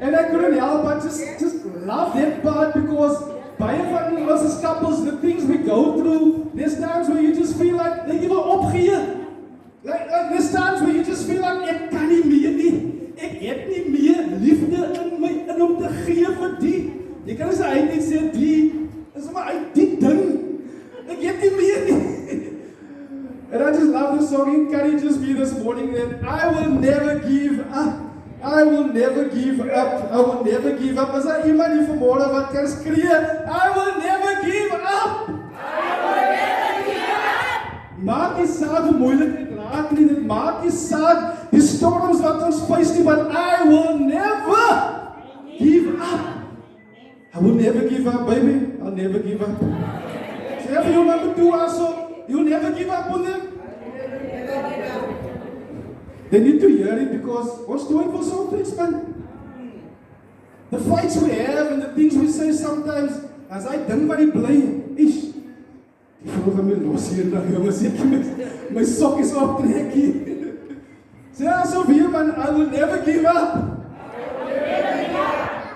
And I couldn't help but just love that part because baie van ons as couples, the things we go through, there's times where you just feel like jy wil opgee. Like there's times where you just feel like ek kan nie meer nie. Ek het nie meer liefde in my in om te gee vir die. Jy kan nie uit net sê die is maar uit die ding. Ek het nie meer nie. And I just love the song, encourages me this morning that I will never give up. I will never give up. I will never give up. As daar iemand hier vanmorgen wat kan skree, I will never give up. I will never give up. Maak nie saak hoe moeilik dit raak nie, dit maak nie saak die storms wat ons face nie, but I will never give up. I will never give up, baby. I'll never give up. Sê vir jou number 2 also, you'll never give up on them. They need to hear it because what's doing for so things, man? The fights we have and the things we say sometimes, as I dink wat die bly, ish. Die vroeg aan my los hier na jongens, ek met my sokkies optrek hier. Sê asof hier man, I will never give up. I will never give up.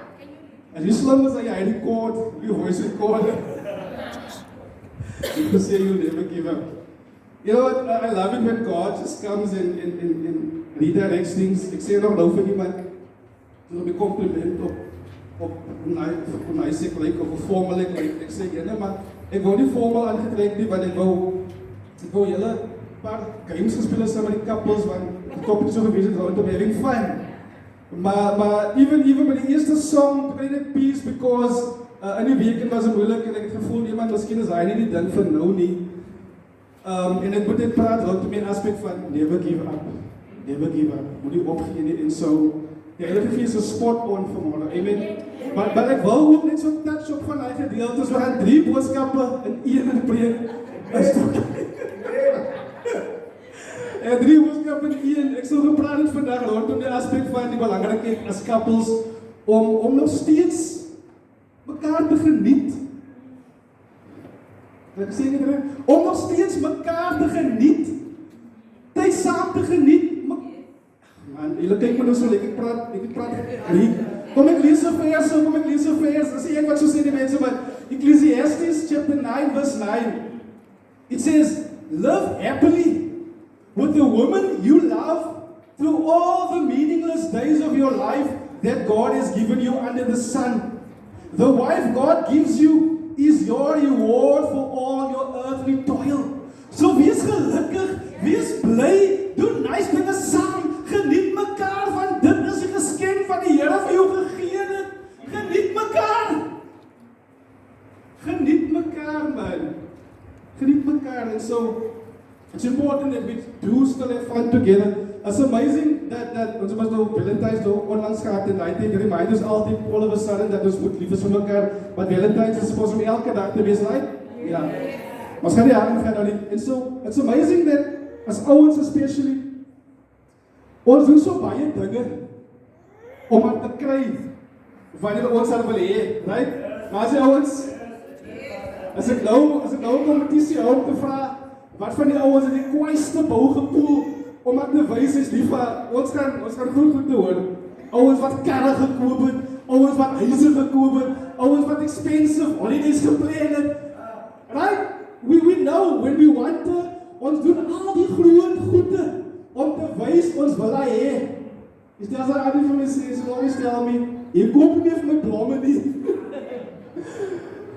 En die slim is dat jy record, die voice recorder. You say you'll never give up. You know what, I love it when God just comes and redirects things. Ek sê nog nou vir iemand, so my compliment op hoe nice ek lyk, of hoe formal ek lyk. Ek sê, jyne maar, ek wou nie formal aangetrek nie, want ek wou julle paar games gespeel saam met die couples, want die topic so gewees het rondom having fun. Maar even met die eerste song, toen ek peace, because in die weekend was het moeilik, en ek het gevoel, iemand, miskien is hy nie die ding vir nou nie. En ek moet dit praat rondom die aspek van never give up. Never give up. Moet nie opgee nie. En so, die Heilige Gees is spot on vanmorgen. Amen. Maar ek wil ook net so touch op van hy gedeeltes. We gaan 3 boodskappe in 1 preek. En 3 boodskappe in 1. Ek sal gepraat het vandag rondom die aspek van die belangrikheid as couples om nog steeds mekaar te geniet. Ek sê nie terug, om nog steeds mekaar te geniet, tyd saam te geniet. Man, julle kyk my nou so lekker, ek praat, kom ek lees so vers, as ek wat so sê die mense, maar Ecclesiastes chapter 9 verse 9, it says, live happily with the woman you love through all the meaningless days of your life that God has given you under the sun. The wife God gives you is your reward for all your earthly toil. So wees gelukkig, wees bly, doen nice dinge saam, geniet mekaar, want dit is die geskenk van die Here vir jou gegee het. Geniet mekaar. Geniet mekaar, man. Geniet mekaar. And so, it's important that we do still have fun together. It's amazing that ons was nou Valentine's Day onlangs gehad en hy het remind ons altyd all of a sudden dat ons moet lief is vir mekaar, but Valentine's is supposed om elke dag te wees, right? Ja. Maar ons gaan die haren gaan nou nie. And so, it's amazing that as ouens especially, ons doen so baie dinge om aan te kry wanneer ons al wil hê, right? Maar as die ouens, as ek nou 'n kompetisie hou om te vra, wat van die ouens het die kwaaiste bou gepoel om ek te wys is lief vir, ons gaan goed te hoor. Ouens wat karre gekoop het, ouens wat huise gekoop het, ouens wat expensive holidays geplan het. Right? We know when we want to, ons doen al die groot goede om te wys ons wil hy hê. Is dit as hy vir my sê, so always tell me, jy koop nie vir my blomme nie.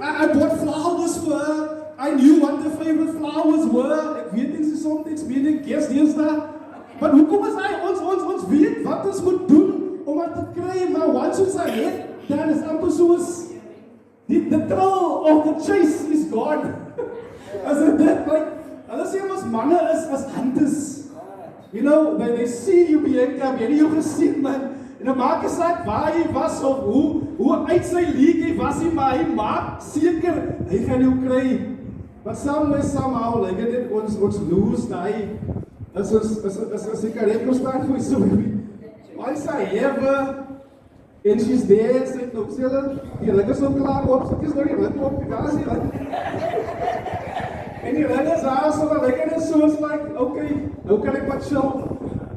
I bought flowers for her. I knew what the favorite flowers were. Ek weet nie soms meer die Kersdienstdag. Maar hoekom is hy ons weet wat ons moet doen om dit te kry, maar once ons het, dan is amper soos the thrill of the chase is gone. As dit like, hulle sê ons manne is as hunters. You know, they see you Bianca, jy nie jou gesien man. En dan maak hy saak waar hy was of hoe uit sy league hy was hy, maar hy maak seker hy gaan jou kry. But somehow, like dit ons lose daai as die karakter staan vir so once I have her and she's there, sy het ook sê hulle, die ring is ook klaar op, sy is nou die ring op, daar is die ring. En die ring is daar, so dan lekker is soos like, okay, nou kan ek wat chill.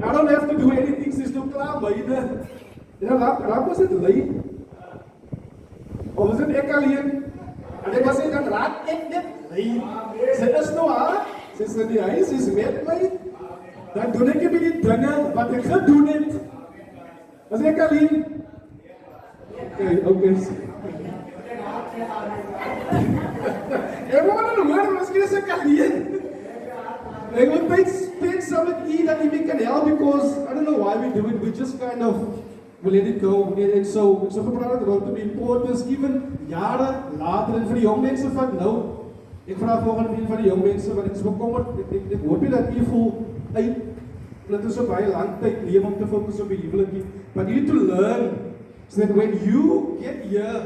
I don't have to do anything, sy is nou klaar, beide. En dan raak ons dit lui. Of is dit ek alleen? En ek was dan raak ek net lui. Sy is nou haar, sy is in die huis, sy is met my. Dan doen ek nie die dinge wat ek gedoen het. Was ek alleen? Okay. Ek wou net hoor, miskien is ek alleen. Ek wil spend some of it that we can help because I don't know why we do it. We just kind of we let it go. And so gepraat about the importance even jare later en vir die jong mense van nou. Ek vra volgende een van die jong mense wat ek is bekommerd. Ek hoop nie dat u voel uit dat ons so baie lang tyd lewe om te fokus op die huwelikie. But you need to learn so that when you get here,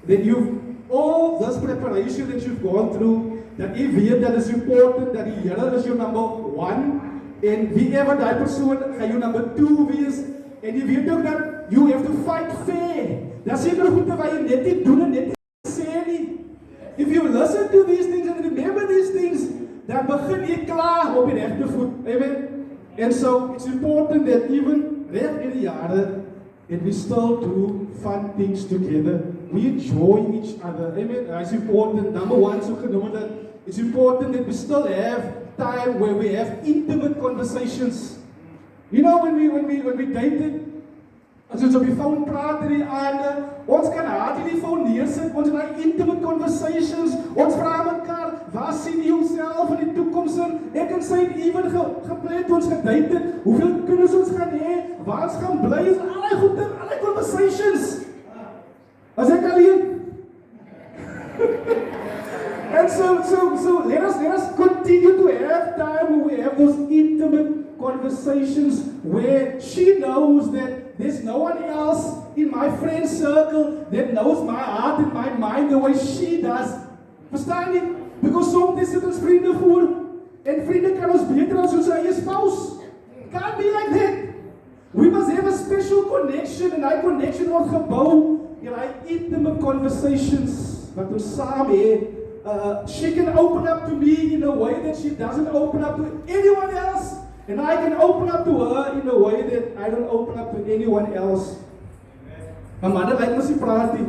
that you've all this preparation that you've gone through, that jy weet dat is important, dat die Here is jou number 1, en wie ever die persoon gaan jou number 2 wees, en jy weet ook dat you have to fight fair. Dat sekere goede wat jy net nie doen en net nie sê nie. If you listen to these things and remember these things, dan begin jy klaar op die regte voet. Amen. And so it's important that even reg in die jare, that we still do fun things together. We enjoy each other. Amen. It's important. Number 1, so genoem dat. It's important that we still have time where we have intimate conversations. You know, when we dated, as ons op die phone praat in die aande, ons kan hardly die phone neersit, ons het intimate conversations, ons vra mekaar, waar sien jy homself in die toekoms in? Ek en sy het even geplan toe ons gedate het, hoeveel kinders ons gaan hê, waar ons gaan bly, is allerlei goede, allerlei conversations. As ek alleen. And so let us continue to have time where we have those intimate conversations where she knows that there's no one else in my friend circle that knows my heart and my mind the way she does. Verstaan jy? Because soms sit ons vriende voor en vriende kan ons beter as ons eie spouse. Can't be like that. We must have a special connection and that connection word gebou in our intimate conversations wat ons saam het. She can open up to me in a way that she doesn't open up to anyone else. And I can open up to her in a way that I don't open up to anyone else. Maar manne lyk mos nie praat nie.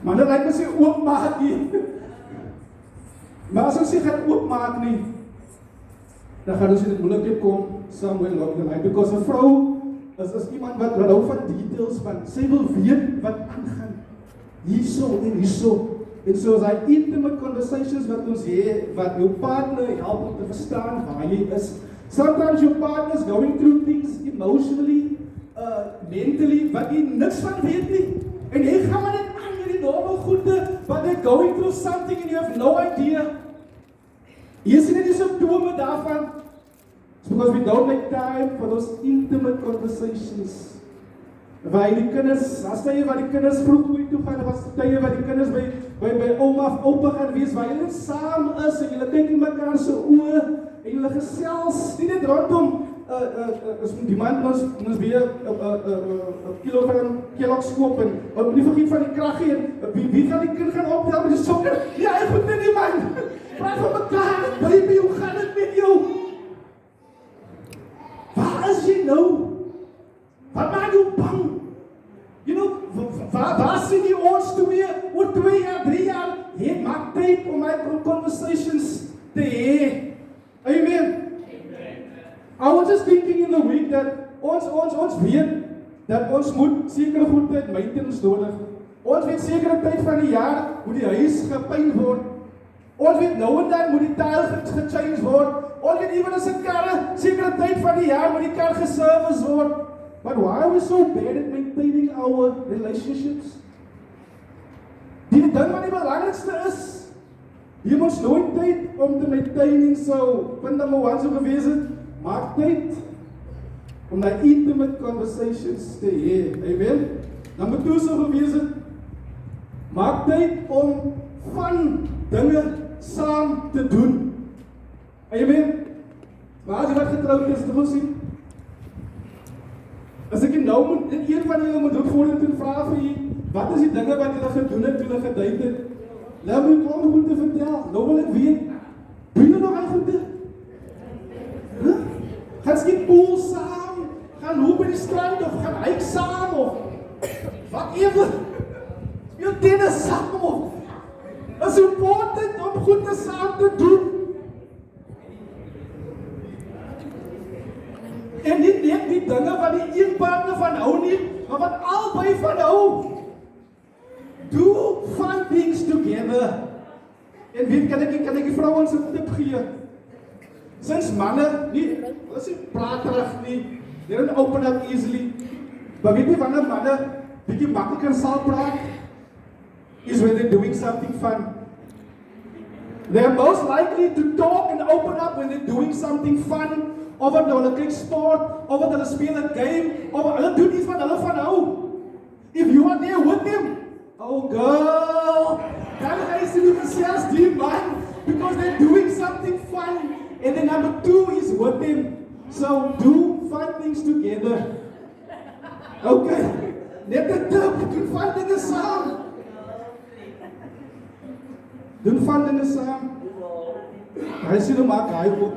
Manne lyk mos nie oopmaak nie. Maar as ons nie gaan oopmaak nie, dan gaan ons in die moeilikheid kom somewhere along the line. Because 'n vrou is iemand wat hou van details, want sy wil weet wat aangaan. Hierso en hierso. En so as hy intimate conversations wat ons het, wat jou partner help om te verstaan waar jy is. Sometimes your partner is going through things emotionally, mentally, wat jy niks van weet nie. En jy gaan maar net aan met die normal goede, but they're going through something and you have no idea. Jy sien net die symptome daarvan. It's because we don't make time for those intimate conversations. Waar die kinders, as jy waar die kinders vroeg toe gaan, was tye waar die kinders by ouma of oupa gaan wees, waar hulle saam is en hulle kyk in mekaar se oë en hulle gesels, nie net rondom as die man ons weer 'n kilogram Kellogg's koop en nie vergeet van die krag hier, wie gaan die kind gaan optel met die sokker? Ja, ek moet nie man. Praat van mekaar, baby, hoe gaan dit met jou? Waar is jy nou? Wat maak jou bang? You know, waar sien jy ons twee, oor 2 jaar, 3 jaar, het maak tyd om my conversations te hê. Amen. I was just thinking in the week that ons weet dat ons moet sekere goedheid maintenance nodig. Ons weet sekere tyd van die jaar moet die huis gepein word. Ons weet nou en dan moet die tile gechange word. Ons weet even as 'n kar sekere tyd van die jaar moet die kar geservice word. But why are we so bad at maintaining our relationships? Die ding wat die belangrikste is, jy moet nooit tyd om te maintaining so, punt number 1 so gewees het, maak tyd om die intimate conversations te hê. Amen? Number 2 so gewees het, maak tyd om van dinge saam te doen. Amen? Maar as jy wat getrouwd is, te sien, as ek nou moet, en een van julle moet ook vorentoe vra vir jy, wat is die dinge wat julle gedoen het, toe julle gedate het? Laat my klomp goede vertel, nou wil ek weet, doen julle nog aan goede? Gaan skip pool saam, gaan loop in die strand, of gaan hike whatever. Jou tennis saam op. It's important om goed te saam te doen. En nie net die dinge wat die een partner van hou nie, maar wat albei van hou. Do fun things together. En weet, kan ek die vrouens 'n tip gee? Sinds manne, hulle is nie praterig nie, they don't open up easily. Maar weet jy wanneer manne bietjie makliker sal praat? Is when they're doing something fun. They're most likely to talk and open up when they're doing something fun. Of het hulle kyk sport, of het hulle speel 'n game, of hulle doen iets wat hulle van hou. If you are there with them, oh girl, dan gaan jy sien hoe gesels die man, because they're doing something fun. And then number 2 is with them. So do fun things together. Okay, net 'n tip, doen fun dinge saam. Doen fun dinge saam. Hy sê nou maak hy ook.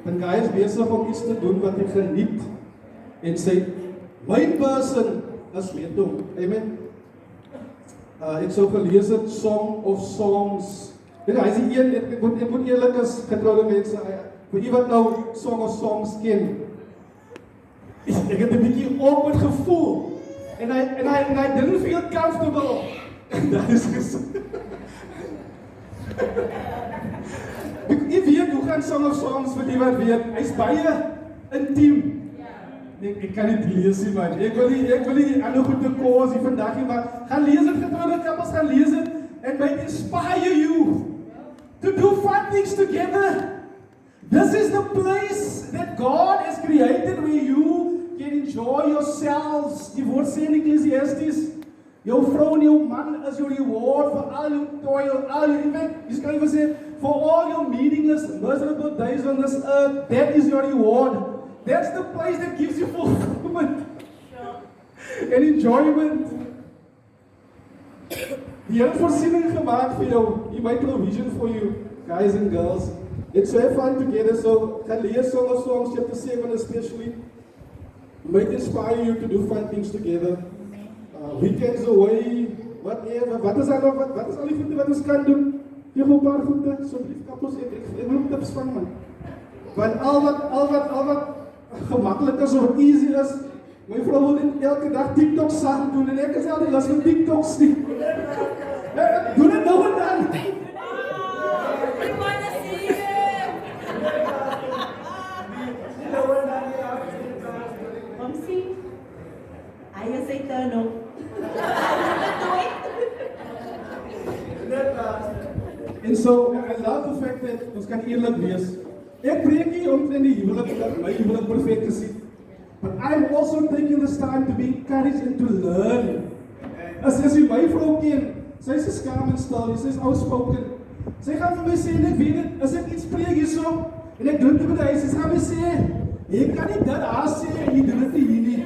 En hy is besig om iets te doen wat hy geniet. En sê, my person is met hom. Amen. Ek sou gelees het, Song of Songs. Hy is die een, ek moet eerlik as getrouwde mense, vir jy wat nou Song of Songs ken. Ek het 'n bietjie awkward gevoel. En hy didn't feel comfortable. Dat is gesond. Ek weet hoe gaan Song of Songs vir die wat weet, hy's baie intiem. Ek kan nie lees nie man, ek wil nie ander goed te koos hier vandag nie, maar gaan lees het, getrouwde kappels, gaan lees het, and might inspire you to do fun things together. This is the place that God has created where you can enjoy yourselves. Die woord sê in Ecclesiastes, jou vrou en jou man is your reward for all your toil, all your event. Jy kan even sê, for all your meaningless, miserable days on this earth, that is your reward. That's the place that gives you fulfillment and enjoyment. Die Here het voorsiening gemaak vir jou. He made provision for you, guys and girls. It's so fun together. So, gaan lees Song of Songs chapter 7 especially. Might inspire you to do fun things together. Weekends away, whatever. Wat is al die goede wat ons kan doen? Jy gaan 'n paar goede, asseblief kappels, ek wil tips van man. Want al wat gemaklik is of easy is, my vrou wil net elke dag TikTok saam doen en ek is al die lus vir TikToks nie. Doen dit nou en dan. I wanna see him. Mamsie, hy is sy turn op. And so, I love the fact that ons kan eerlik wees. Ek preek nie omtrent die huwelik dat my huwelik perfek is nie. But I'm also taking this time to be encouraged and to learn. As jy my vrou ken, sy is skaam en stil, sy is outspoken. Sy gaan vir my sê, en ek weet dit, as ek iets preek hierso, en ek doen dit met hy, sy gaan my sê, jy kan nie dit haar sê, en jy doen dit nie hier nie.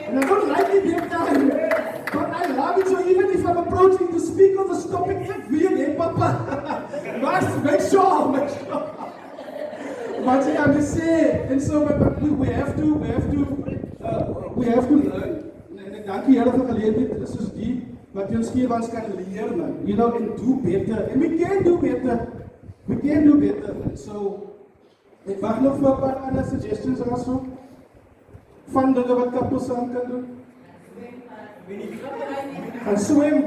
And I don't like it that time. But I love it, so even if I'm approaching to speak on this topic, ek weet, hey papa, make sure. But I will say, and so we have to learn. En ek dank die Here vir geleentheid, dis soos die, wat ons gee ons kan leer, man. You know, and do better. And we can do better. We can do better. And so, ek wag nog vir 'n paar ander suggestions also. Van dinge wat kappels saam kan doen. Gaan swem.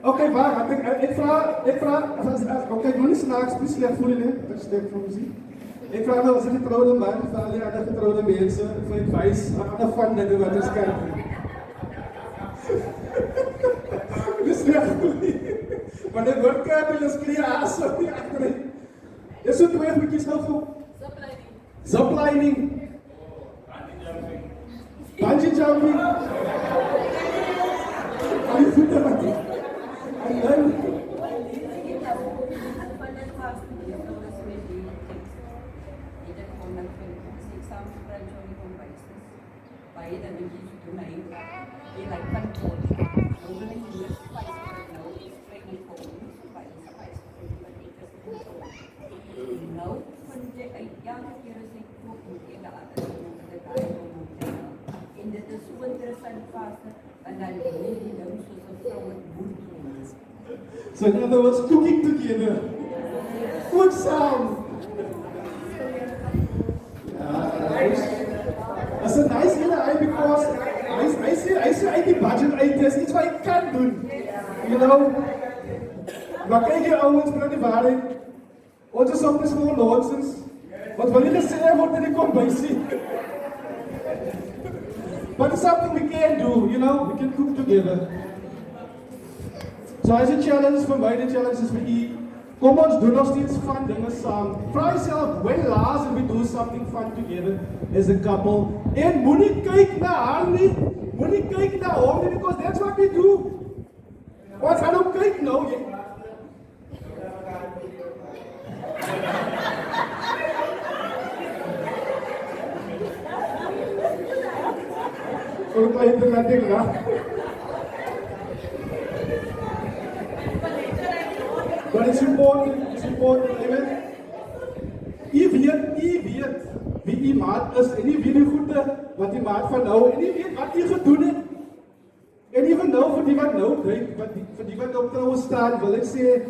Okay, waar? Ek vra, okay, nou nie snaaks, nie sleg voel nie, ek sleg vir muziek. Ek vra nou, as ek getrouwde man, vir al die ander getrouwde mense, vir advice, ander van dinge wat ons kan doen. Nie sleg voel nie. Want ek hoor kabel, ons kreeg aas op die achterin. Dis so 2 goedjies nou voor. Ziplining. Bungee jumping. Al die voete wat die. En dan... standvastig en dan lê die nou soos 'n vrou met moed. So in other words, cooking together. Food sound. That's a nice idea because I see I die budget items. Iets wat ek kan doen. You know. Maar kyk hier ouens, bring die waarheid. Ons is op dis gewoon nonsens. Wat wil jy gesê word in die kombuisie? But it's something we can do, you know, we can cook together. So as a challenge vir my, die challenge is vir u, kom ons doen nog steeds fun dinge saam. Vra jouself, when last did we do something fun together as a couple? En moenie kyk na haar nie, moenie kyk na hom nie, because that's what we do. Ons gaan ook kyk nou, jy. Ook klein te laat ding, ja. But it's important, amen. U weet wie u maat is, en u weet die goede wat die maat van nou, en u weet wat u gedoen het. En even nou, vir die wat nou dink, vir die wat op trouwe staan, wil ek sê,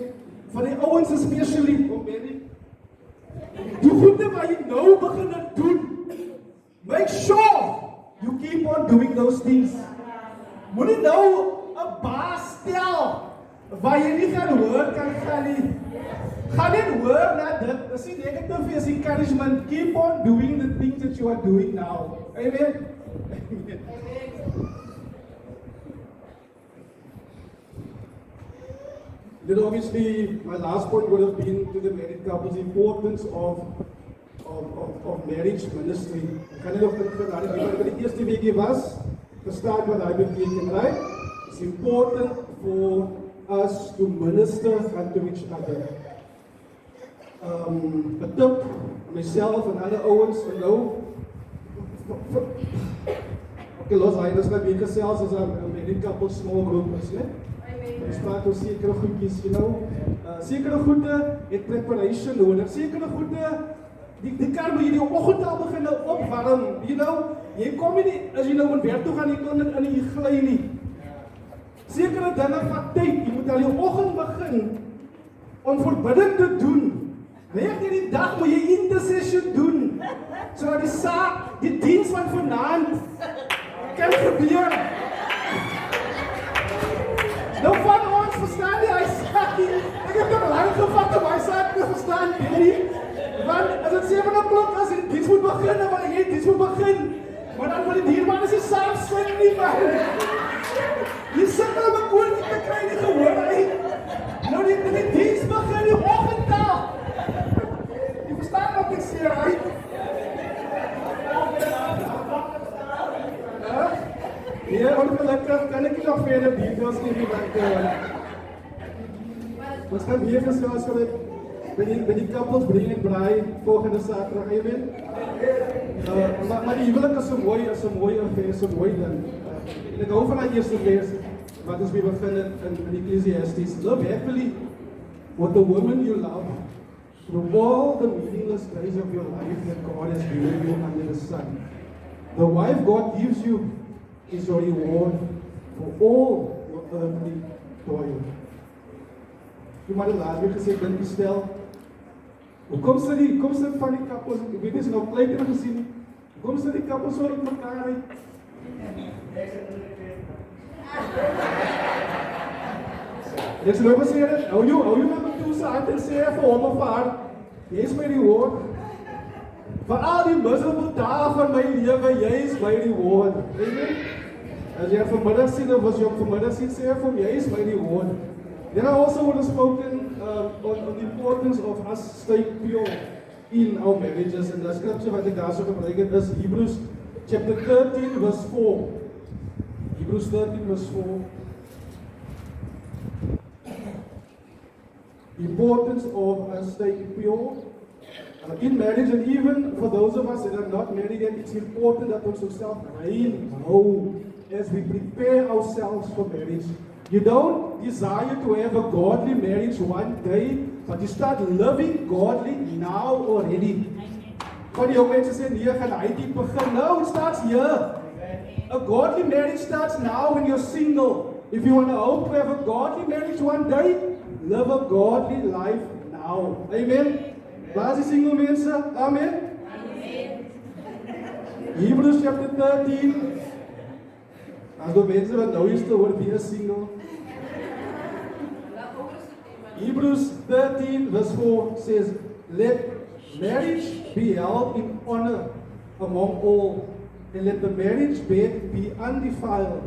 van die ouens especially, die goede wat jy nou begin doen, make sure you keep on doing those things. Moenie nou 'n baas stel, waar jy nie gaan hoor kan gaan nie. Gaan net hoor na dit. Dis nie negatief as encouragement. Keep on doing the things that you are doing now. Amen. Then obviously, my last point would have been to the married couples, the importance of marriage ministry. Ek kan nie nog dink vir daardie wat die eerste weekie was, verstaan wat hy beteken, right? It's important for us to minister unto each other. A tip, myself and other ouens van nou, okay, los hy, dis my week selfs as 'n married couple small group is, né? Ons praat oor sekere goedjies, you know, sekere goede het preparation nodig, sekere goede, die kar moet jy die oggend al begin nou opwarm, you know, jy kom nie, as jy nou moet werk toe gaan, jy kan dit in die gly nie. Sekere dinge vat tyd, jy moet al die oggend begin om voorbidding te doen. Reg hierdie dag moet jy intercession doen, sodat die saak, die diens van vanaand kan gebeur. Nou van ons verstaan die, hy sê, ek het nog lang gevat om hy saak te verstaan, Billy. Want as het 7 o'clock is, die diens moet begin, dan wil jy diens moet begin. Maar dan wil die dierman is die saak swing nie, man. Die sikkel om 'n koortjie te kry nie gehoor, hy. Nou die diens begin die oggendtaal. Jy verstaan wat ek sê, hy? Ja, ongelukkig kan ek nie nog verder details gee, want ons gaan weer gesels oor by die couples bring en braai volgende Saterdag, amen. Maar die huwelik is so mooi affair, so mooi dan. En ek hou van die eerste vers, wat ons weer begin in Ecclesiastes. Love happily with the woman you love, through all the meaningless days of your life that God has given you under the sun. The wife God gives you is your reward for all your earthly toil. Jy maar laat weer gesê, dink stel, hoekom sit van die kappels, ek weet nie, sy nou kleiner gesien nie, hoekom sit die kappels so in mekaar uit? Ek sê nou gesê dit, hou jy met my toe sy hand en sê vir hom of vir haar, jy is my reward. Vir al die miserable dae van my lewe, jy is my reward. As jy vanmiddag sien, of as jy vanmiddag sien, sê vir hom, jy is my reward. Then I also would have spoken on the importance of us staying pure in our marriages. And the scripture wat ek daar so gebruik het is Hebrews chapter 13 verse 4. Hebrews 13 verse 4. The importance of us staying pure in marriage, and even for those of us that are not married yet, it's important that we ourselves rein hou as we prepare ourselves for marriage. You don't desire to have a godly marriage one day, but you start living godly now already. Van die jong mense sê, nee, gaan hy die begin. No, it starts here. A godly marriage starts now when you're single. If you want to hope to have a godly marriage one day, live a godly life now. Amen. Waar is die single mense? Amen. Hebrews chapter 13. As the mense wat nou is te hoor, wie is single? Hebrews 13 verse 4 says, let marriage be held in honor among all, and let the marriage bed be undefiled,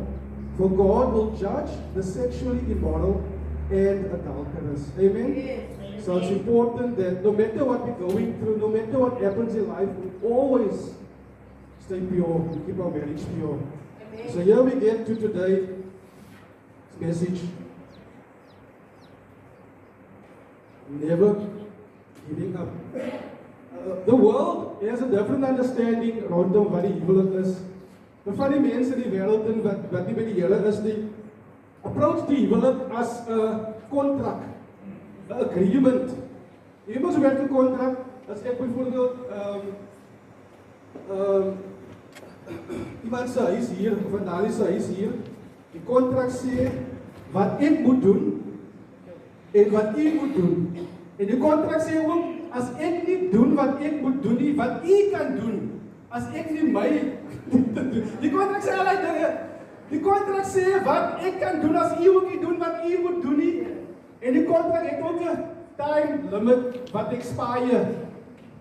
for God will judge the sexually immoral and adulterous. Amen? So it's important that no matter what we're going through, no matter what happens in life, we always stay pure, we keep our marriage pure. So here we get to today's message. Never giving up. The world has a different understanding rondom wat die huwelik is. Maar van die mense in die wêreld en wat nie by die Here is nie, approach die huwelik as 'n kontrak, 'n agreement. Jy moet werk 'n kontrak. As ek byvoorbeeld iemand se huis hier, of 'n dalie se huis hier, die kontrak sê wat ek moet doen en wat u moet doen. En die kontrak sê ook, as ek nie doen wat ek moet doen nie, wat u kan doen, as ek nie my die kontrak sê allerlei dinge. Die kontrak sê wat ek kan doen as u ook nie doen wat u moet doen nie. En die kontrak het ook 'n time limit wat expire.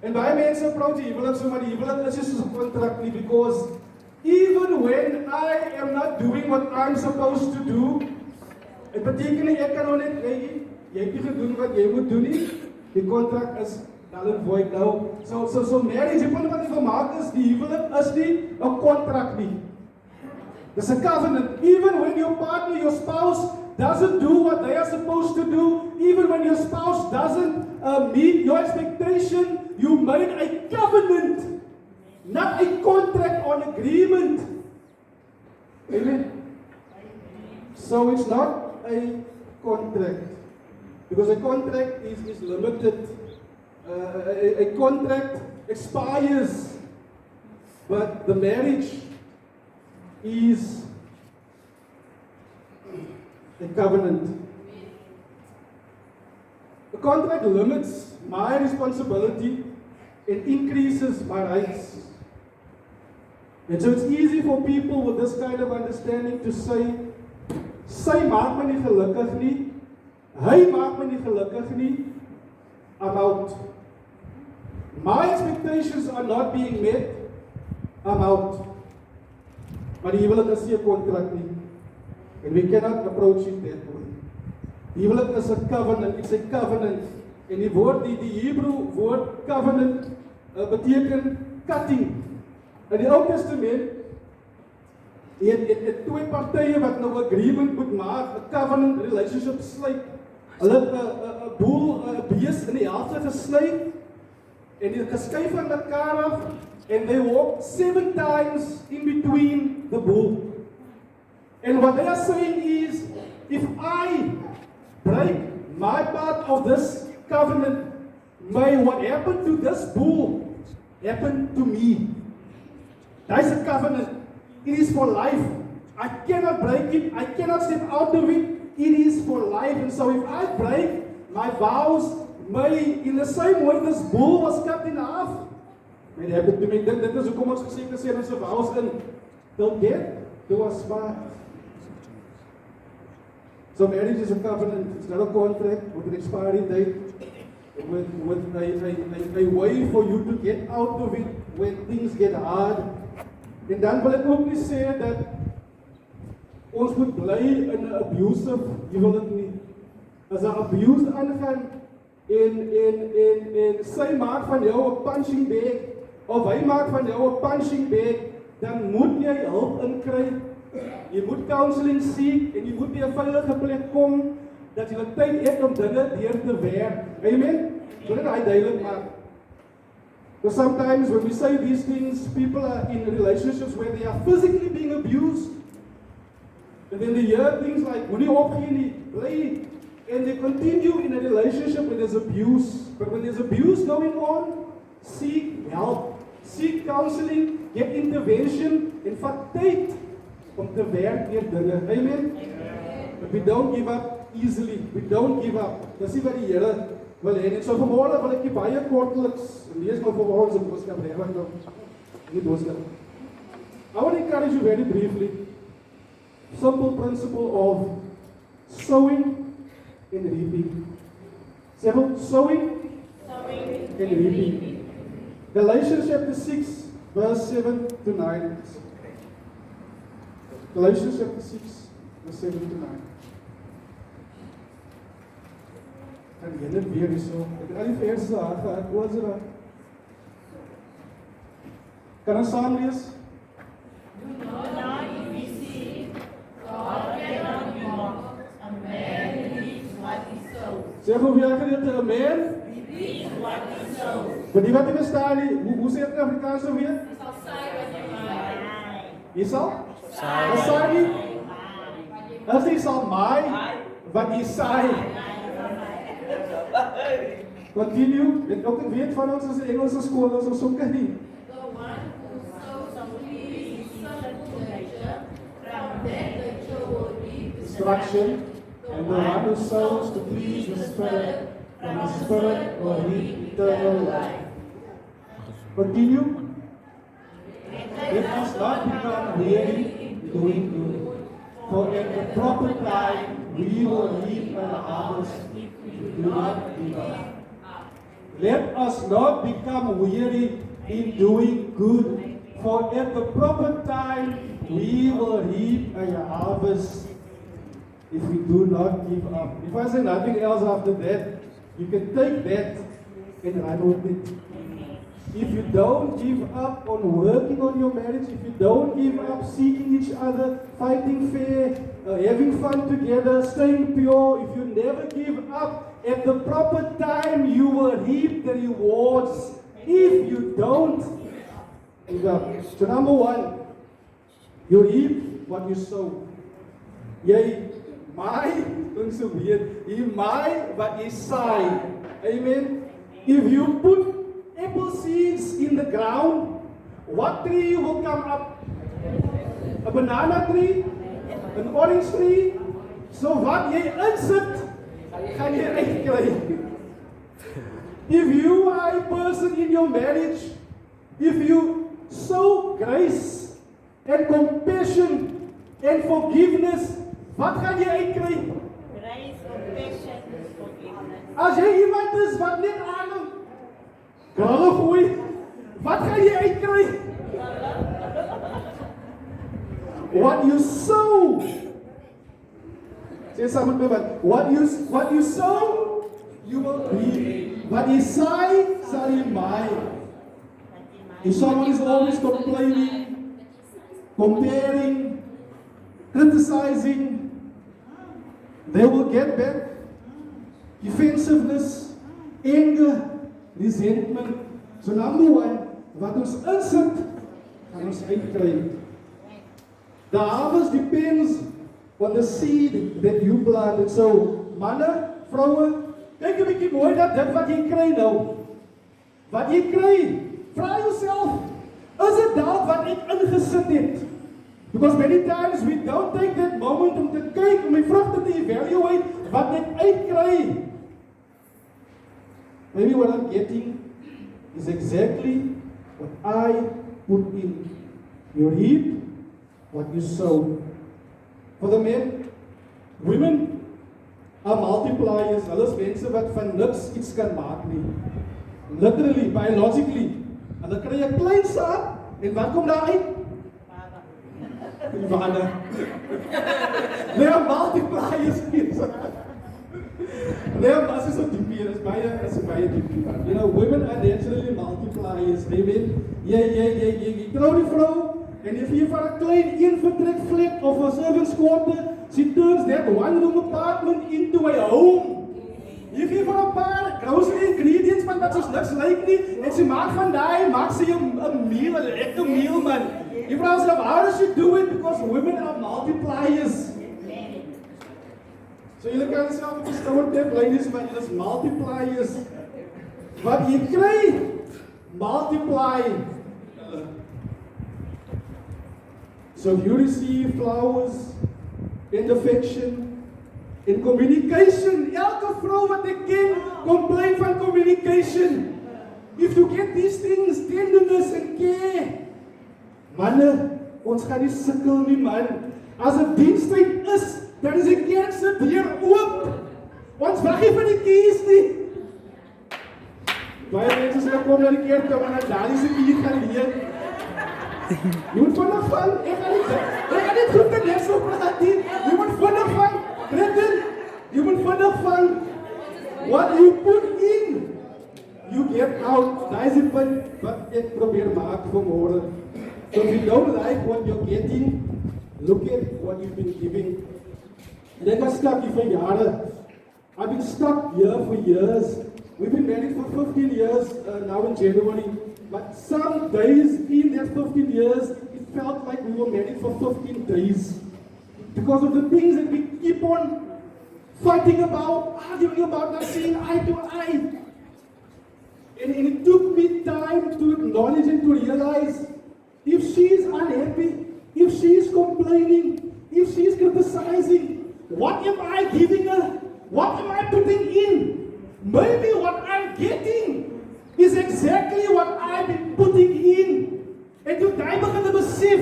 En baie mense approach die huwelik so, maar die huwelik is soos 'n kontrak nie, because even when I am not doing what I'm supposed to do, dit beteken nie ek kan nou net jy het nie gedoen wat jy moet doen nie. Die kontrak is null and void nou. So marriage, die punt wat jy gemaak is, die huwelik is nie 'n kontrak nie. It's a covenant. Even when your partner, your spouse doesn't do what they are supposed to do, even when your spouse doesn't meet your expectation, you made a covenant, not a contract or agreement. Amen. So it's not a contract, because a contract is limited. A contract expires, but the marriage is a covenant. The contract limits my responsibility and increases my rights. And so it's easy for people with this kind of understanding to say, sy maak my nie gelukkig nie, hy maak my nie gelukkig nie, I'm out. My expectations are not being met, I'm out. Maar die huwelik is nie 'n kontrak nie. And we cannot approach it that way. Die huwelik is 'n covenant, it's a covenant. En die woord, die Hebrew woord covenant beteken cutting. In die Ou Testament het twee partye wat nou 'n agreement moet maak, 'n covenant relationship sluit. Hulle het 'n boel, 'n bees in die helfte gesny en dit geskei van mekaar af, and they walk 7 times in between the bull. And what they are saying is, if I break my part of this covenant, may what happened to this bull happen to me. That's a covenant. It is for life. I cannot break it. I cannot step out of it. It is for life. And so if I break my vows, may in the same way this bull was cut in half. May it happen to me. Dit is hoekom ons gesê in ons vows in till death do us part. So marriage is a covenant. It's not a contract with an expiry date, with a way for you to get out of it when things get hard. En dan wil ek ook nie sê dat ons moet bly in 'n abusive huwelik nie. As 'n abuse aangaan en sy maak van jou 'n punching bag, of hy maak van jou 'n punching bag, dan moet jy hulp inkry. Jy moet counseling seek en jy moet by 'n veilige plek kom dat jy tyd het om dinge deur te werk. Amen. So dit hy duidelik maak. Because sometimes when we say these things, people are in relationships where they are physically being abused. And then they hear things like, moenie opgee nie, bly. And they continue in a relationship where there's abuse. But when there's abuse going on, seek help. Seek counseling, get intervention, en vat tyd om te werk deur dinge. Amen. But we don't give up easily. We don't give up. Dis nie wat die Here wil hê nie. So vanmôre wil ek baie kortliks lees maar vir ons 'n boodskap regtig nou. Nie boodskap. I want to encourage you very briefly. Simple principle of sowing and reaping. Simple sowing and reaping. Galatians chapter 6, verse 7 to 9. Galatians chapter 6, verse 7 to 9. En jy net weer hierso. Ek het al die verse gehad, was dit? Kan ons saam lees? Do not deceive. God cannot be mocked. A man reaps what he sows. Sê hoe weer gedeelte, amen? Reaps what he sows. Maar die wat nie verstaan nie, hoe sê dit in Afrikaans nou weer? Jy sal saai wat jy maai. Jy sal? Saai nie? As jy sal maai, wat jy saai. Continue, en ook ek weet van ons as 'n Engelse skool, ons so kan nie. The one who sows please his sinful nature, from that nature will reap Destruction, and the one who sows to please the Spirit, from the Spirit will reap eternal life. Continue. Let us not become weary in doing good, for at the proper time we will reap a harvest if we do not give up. Let us not become weary in doing good, for at the proper time we will reap a harvest if we do not give up. If I say nothing else after that, you can take that and run with it. If you don't give up on working on your marriage, if you don't give up seeking each other, fighting fair, having fun together, staying pure, if you never give up, at the proper time you will reap the rewards. If you don't give up. So number one, you reap what you sow. Jy maai, ons so weet, jy maai wat jy saai. Amen. If you put apple seeds in the ground, what tree will come up? A banana tree? An orange tree? So wat jy insit, gaan jy uitkry. If you are a person in your marriage, if you sow grace and compassion and forgiveness, wat gaan jy uitkry? Grace, compassion, forgiveness. As jy iemand is wat net aanhou, gralle gooi, wat gaan jy uitkry? What you sow. Sê saam met my what you sow, you will reap. Wat jy saai, sal jy maai. If someone is always complaining, comparing, criticizing, they will get back defensiveness, anger, resentment. So number one, wat ons insit, gaan ons uitkry. The harvest depends on the seed that you planted. So, manne, vroue, kyk 'n bietjie mooi dat dit wat jy kry nou. Wat jy kry, vra jouself, is dit dalk wat ek ingesit het? Because many times we don't take that moment om te kyk, om die vrugte te evaluate, wat ek uitkry. Maybe what I'm getting is exactly what I put in. You reap what you sow. For the men, women are multipliers. Hulle is mense wat van niks iets kan maak nie. Literally, biologically. Hulle kry 'n klein saad en wat kom daar uit? Vader. They are multipliers. As is so diep hier, is baie diep. You know, women are naturally multipliers. Amen. Jy trou die vrou en if jy vir 'n klein een vertrek flat of 'n servants quarter, she turns that one room apartment into a home. Jy gee vir 'n paar grocery ingredients van wat soos niks lyk nie en sy maak van daai, maak sy 'n meal, 'n lekker meal man. You guys love how does she do it? Because women are multipliers. So julle kan self op die skouer tap, ladies, maar julle is multipliers. Wat jy kry, multiply. So if you receive flowers, in affection, in communication, elke vrou wat ek ken, complain van communication. If you get these things, tenderness and care, manne, ons gaan nie sukkel nie, man. As 'n dienstyd is, dan is die kerk se deur oop. Ons wag nie vir die keys nie. Baie mense sê kom na die kerk, maar dan daar is 'n keys gaan leer. Jy moet vinnig van, ek gaan nie goed te les op praat nie. Jy moet vinnig van, Brendan, jy moet vinnig van, what you put in, you get out. Daar is die punt wat ek probeer maak vanmôre. So if you don't like what you're getting, look at what you've been giving. And ek was stuck hier vir jare. I've been stuck here for years. We've been married for 15 years now in January. But some days in that 15 years, it felt like we were married for 15 days. Because of the things that we keep on fighting about, arguing about, not seeing eye to eye. And it took me time to acknowledge and to realize, if she is unhappy, if she is complaining, if she is criticizing, what am I giving her? What am I putting in? Maybe what I'm getting is exactly what I've been putting in. En toe jy begin te besef,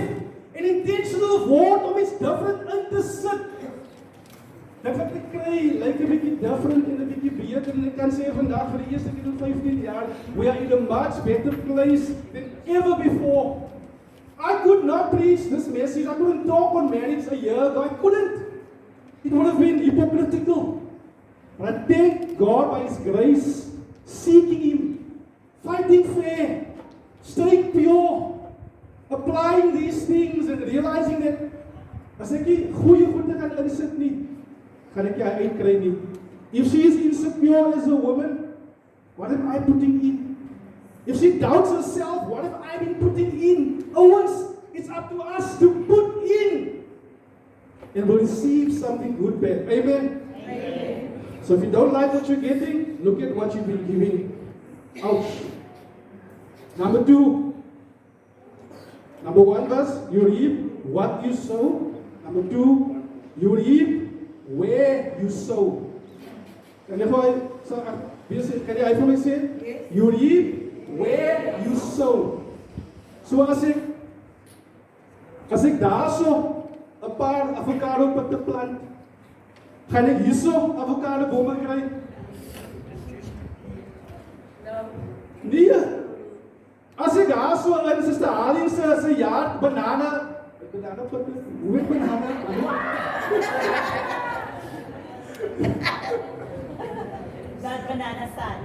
en intentional word om iets different in te sit. Dit wat ek kry, lyk 'n bietjie different en 'n bietjie beter, en ek kan sê vandag vir die eerste keer in 15 jaar, we are in a much better place than ever before. I could not preach this message, I couldn't talk on marriage a year ago, I couldn't. It would have been hypocritical. But I thank God by His grace, seeking Him, fighting fair, staying pure, applying these things and realizing that as ek nie goeie goede kan insit nie, gaan ek nie uitkry nie. If she is insecure as a woman, what am I putting in? If she doubts herself, what have I been putting in? Owens, it's up to us to put in and we'll receive something good back. Amen? Amen. So if you don't like what you're getting, look at what you've been giving. Ouch. Number 2. Number 1 was, you reap what you sow. Number 2, you reap where you sow. Can you for me say? Yes. You reap where you sow. So as ek daarso 'n paar avokado pitte plant, gaan ek hierso avokado bome kry? Nee. As ek daarso in Suster Haling se jaar banana pitte, hoe het banana? That banana side.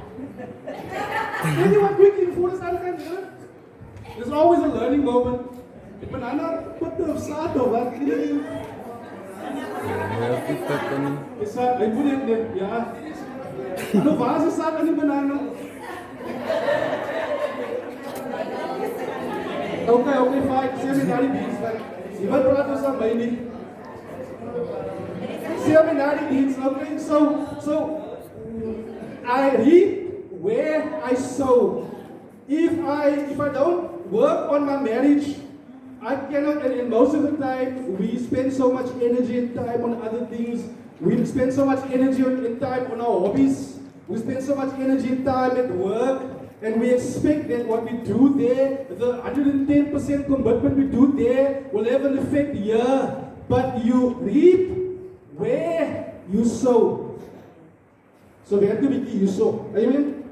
Anyone quickly before this other can learn? There's always a learning moment. The banana pitte of saad of wat? Is dat, I put it there, ja. Ano waar is die saad aan die banana? Okay, fine. Sê my na die diens, man. Jy wat praat ons aan my nie. Sê my na die diens, okay, so, I reap where I sow. If I don't work on my marriage, I cannot, and most of the time, we spend so much energy and time on other things. We spend so much energy and time on our hobbies. We spend so much energy and time at work. And we expect that what we do there, the 110% commitment we do there, will have an effect here. But you reap where you sow. So we have to be hierso. Amen?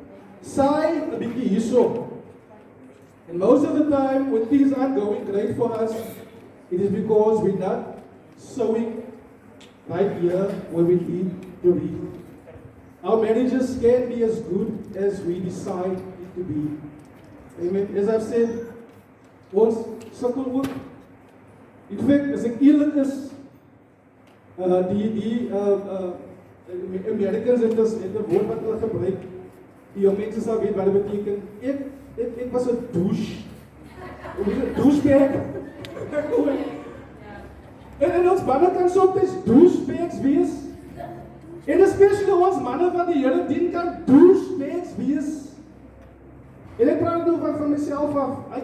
Saai 'n bietjie hierso. And most of the time, when things aren't going great for us, it is because we're not sowing right here where we need to reap. Our marriages can be as good as we decide it to be. Amen. As I've said, ons sukkel ook. In fact, as ek eerlik is, die Americans het 'n woord wat hulle gebruik. Die mense sal weet wat dit beteken. Ek was 'n douche. Hoe is 'n douchebag? En ons manne kan soms douchebags wees. En especially ons manne wat die Here dien kan douchebags wees. En ek praat nou van myself af. I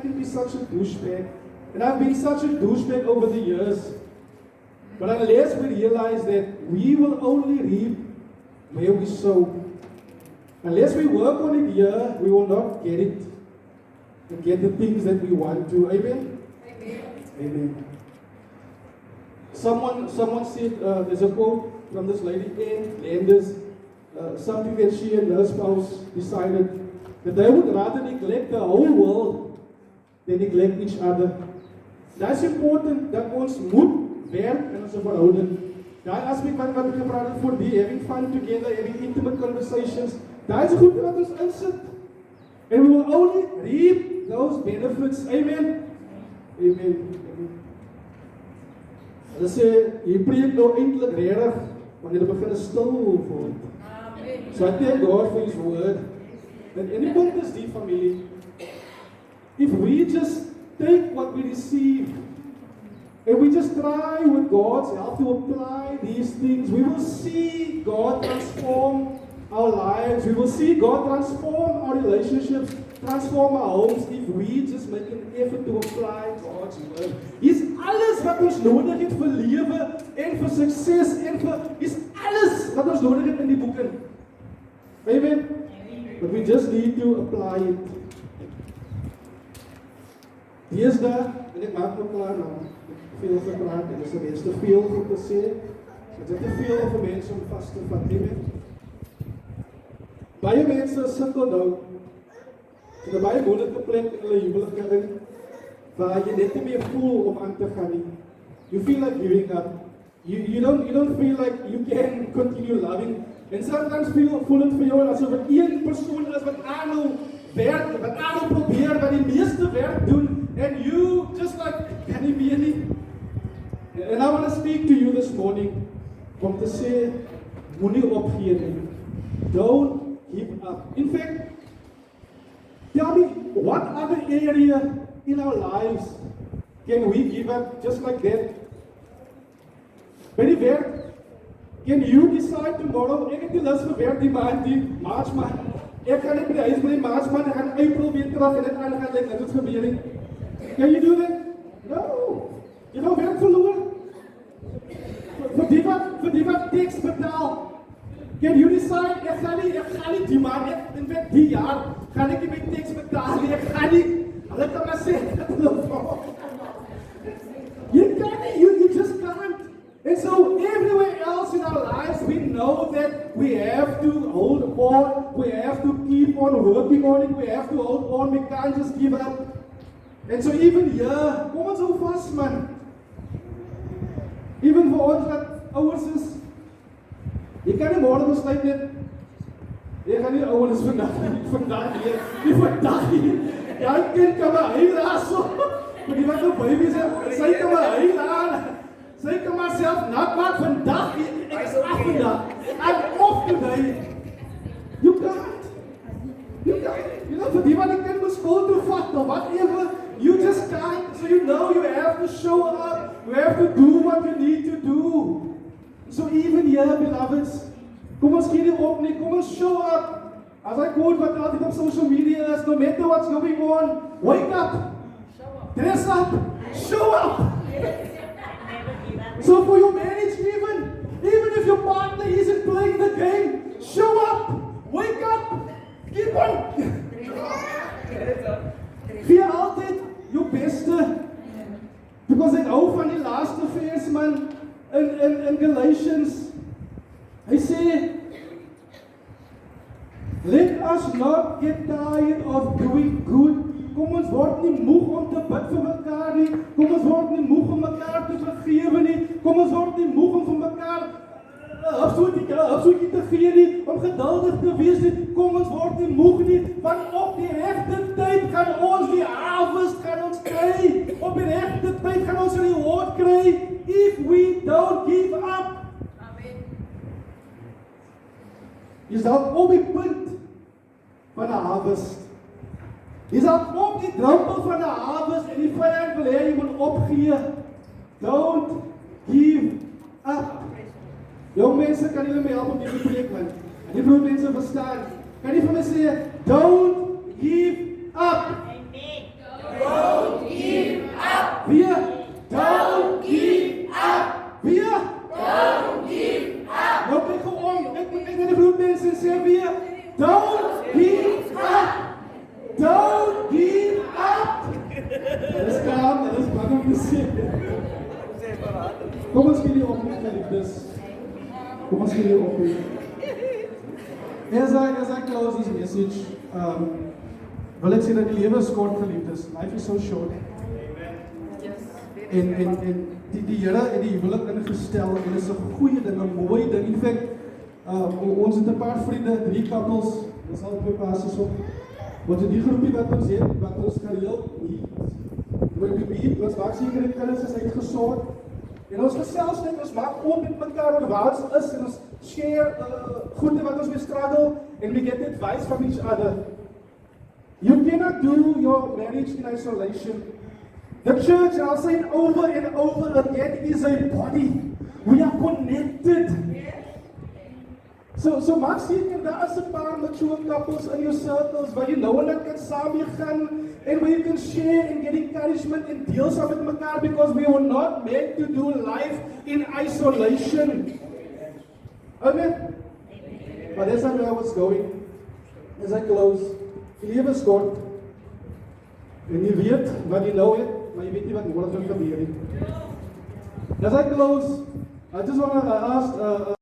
can be such a douchebag. And I've been such a douchebag over the years. But unless we realize that we will only reap where we sow, unless we work on it here, we will not get it and get the things that we want to. Amen? Amen. Someone said, there's a quote from this lady, Anne Landers, something that she and her spouse decided that they would rather neglect the whole world than neglect each other. That's important dat ons moet werk in ons verhouding. Daai aspek wat ek gepraat het voor die having fun together, having intimate conversations, daai is goed wat ons insit. And we will only reap those benefits. Amen. Amen. Hulle sê, jy preek nou eintlik regtig wanneer jy begin stil word. So I thank God for His word. And in die punt is die familie, if we just take what we receive and we just try with God's help to apply these things, we will see God transform our lives. We will see God transform our relationships, transform our homes if we just make an effort to apply God's word. Is alles wat ons nodig het vir lewe en vir sukses en is alles wat ons nodig het in die boeke. Amen. But we just need to apply it. Deesdae, en ek maak nou klaar nou, veel gepraat en is er te veel goed te sê. Dit is te veel vir mense om vas te vat. Amen. Baie mense sukkel nou in 'n baie moeilike plek in hulle huwelikering waar jy net nie meer voel om aan te gaan nie. You feel like giving up. You don't feel like you can continue loving. And sometimes voel dit vir jou asof dit een persoon is wat aanhou werk, wat aanhou probeer, wat die meeste werk doen, and you just like, kan nie meer nie. And I want to speak to you this morning om te sê, moenie opgee nie. Don't give up. In fact, tell me, what other area in our lives can we give up just like that? By die werk, can you decide tomorrow, ek het die lus vir werk die maand, die March maand, ek gaan net by die huis by die March maand, ek gaan April weer terug en dit aangaan, dit is gebeur nie. Can you do that? No. Jy gaan werk verloor. Vir die wat teks betaal. Can you decide, ek gaan nie die maand, in fact die jaar, gaan ek nie my teks betaal nie, ek gaan nie, hulle kan maar sê, you can't, you just can't. And so everywhere else in our lives, we know that we have to hold on, we have to keep on working on it, we have to hold on, we can't just give up. And so even here, kom ons hou vas man. Even vir ons wat ouers is, jy kan nie môre besluit net, jy gaan nie ouers vandag nie. Ja, ek kind kan maar huil aso. Maar die wat nou babies het, sy kan maar huil aan. Sy kan maar self nat maak vandag, ek is af vandag. I'm off today. You can't. You know, vir die wat die kind moet skool toe vat, of whatever, you just can't. So you know you have to show up. You have to do what you need to do. So even here, beloveds, kom ons gee nie op nie, kom ons show up. As I quote what altyd op social media is, no matter what's going on, wake up, dress up, show up. So for your marriage even if your partner isn't playing the game, show up, wake up, keep on. Gee altyd jou beste. Because ek hou van die laaste vers man in Galatians. Hy sê, let us not get tired of doing good. Kom ons word nie moeg om te bid vir mekaar nie. Kom ons word nie moeg om mekaar te vergewe nie. Kom ons word nie moeg om vir mekaar afsoekie te gee nie, om geduldig te wees nie. Kom ons word nie moeg nie, want op die regte tyd gaan ons die harvest gaan ons kry. Op die regte tyd gaan ons die reward kry if we don't give up. Amen. Jy sal op die punt van 'n harvest. Jy sal op die drempel van 'n harvest en die vyand wil hê jy moet opgee. Don't give up. Jong mense, kan julle my help om die preek man? En die broer mense verstaan. Kan jy vir my sê, don't give up. Amen. Don't give up. Weer, don't give up. Weer, don't give up. Nou kyk gou om, ek moet net die groep mense sê weer, don't give up. Don't give up. Dit is kalm, dit is bang om te sê. Kom ons gee die op, geliefdes. Kom ons gee die op. As I close this message, wil ek sê dat die lewe is kort, geliefdes. Life is so short. En die Here het die huwelik ingestel en dit is 'n goeie ding, 'n mooi ding. In fact, ons het 'n paar vriende, 3 couples, dis al 2 pastors op. Wat die groepie wat ons het, wat ons gereeld meet. Ons maak seker die kinders is uitgesort. En ons gesels net, ons maak oop met mekaar oor waar ons is en ons share goede wat ons mee struggle and we get advice from each other. You cannot do your marriage in isolation. The church, and I'll say it over and over again, is a body. We are connected. So maak seker daar is 'n paar mature couples in your circles waar jy nou en dan kan saam mee gaan and where you can share and get encouragement and deel saam met mekaar because we were not meant to do life in isolation. Amen? But that's not where I was going. As I close, die lewe is kort. En jy weet wat jy nou het, maar jy weet nie wat morgen gaan gebeur nie. As I close, I just want to ask